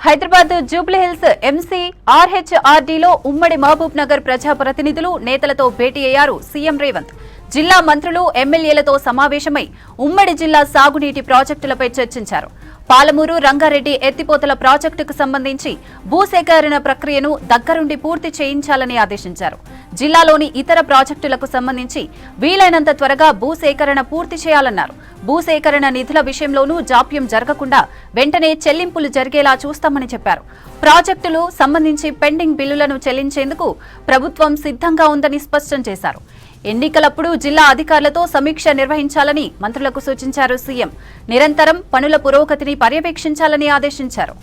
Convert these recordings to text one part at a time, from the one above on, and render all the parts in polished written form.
Hyderabad Jubilee Hills MC ఆర్హెచ్ఆర్డీలో ఉమ్మడి మహబూబ్ నగర్ ప్రజాప్రతినిధులు నేతలతో భేటీ అయ్యారు సీఎం రేవంత్. జిల్లా మంత్రులు ఎమ్మెల్యేలతో సమావేశమై ఉమ్మడి జిల్లా సాగునీటి ప్రాజెక్టులపై చర్చించారు. పాలమూరు రంగారెడ్డి ఎత్తిపోతల ప్రాజెక్టుకు సంబంధించి భూసేకరణ ప్రక్రియను దగ్గరుండి పూర్తి చేయించాలని ఆదేశించారు. జిల్లాలోని ఇతర ప్రాజెక్టులకు సంబంధించి వీలైనంత త్వరగా భూసేకరణ పూర్తి చేయాలన్నారు. భూసేకరణ నిధుల విషయంలోనూ జాప్యం జరగకుండా వెంటనే చెల్లింపులు జరిగేలా చూస్తామని చెప్పారు. ప్రాజెక్టులు సంబంధించి పెండింగ్ బిల్లులను చెల్లించేందుకు ప్రభుత్వం సిద్ధంగా ఉందని స్పష్టం చేశారు. ఎన్నికలప్పుడు జిల్లా అధికారులతో సమీక్ష నిర్వహించాలని మంత్రులకు సూచించారు సీఎం. నిరంతరం పనుల పురోగతిని పర్యవేక్షించాలని ఆదేశించారు.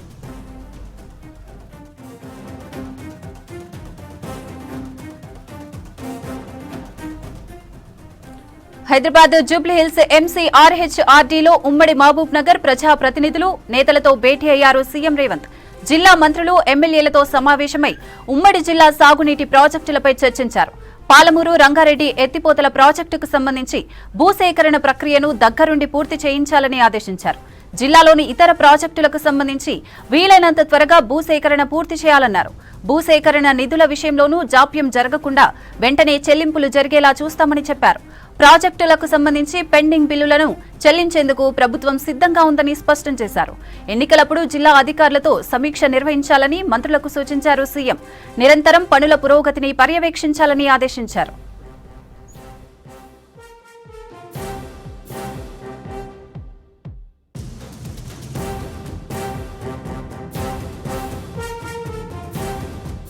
హైదరాబాద్ జూబ్లీహిల్స్ ఎంసీ ఆర్హెచ్ఆర్డీలో ఉమ్మడి మహబూబ్ నగర్ ప్రజాప్రతినిధులు నేతలతో భేటీ అయ్యారు సీఎం రేవంత్. జిల్లా మంత్రులు ఎమ్మెల్యేలతో సమావేశమై ఉమ్మడి జిల్లా సాగునీటి ప్రాజెక్టులపై చర్చించారు. పాలమూరు రంగారెడ్డి ఎత్తిపోతల ప్రాజెక్టుకు సంబంధించి భూసేకరణ ప్రక్రియను దగ్గరుండి పూర్తి చేయించాలని ఆదేశించారు. జిల్లాలోని ఇతర ప్రాజెక్టులకు సంబంధించి వీలైనంత త్వరగా భూసేకరణ పూర్తి చేయాలన్నారు. భూసేకరణ నిధుల విషయంలోనూ జాప్యం జరగకుండా వెంటనే చెల్లింపులు జరిగేలా చూస్తామని చెప్పారు. ప్రాజెక్టులకు సంబంధించి పెండింగ్ బిల్లులను చెల్లించేందుకు ప్రభుత్వం సిద్ధంగా ఉందని స్పష్టం చేశారు. ఎన్నికలప్పుడు జిల్లా అధికారులతో సమీక్ష నిర్వహించాలని మంత్రులకు సూచించారు సీఎం. నిరంతరం పనుల పురోగతిని పర్యవేక్షించాలని ఆదేశించారు.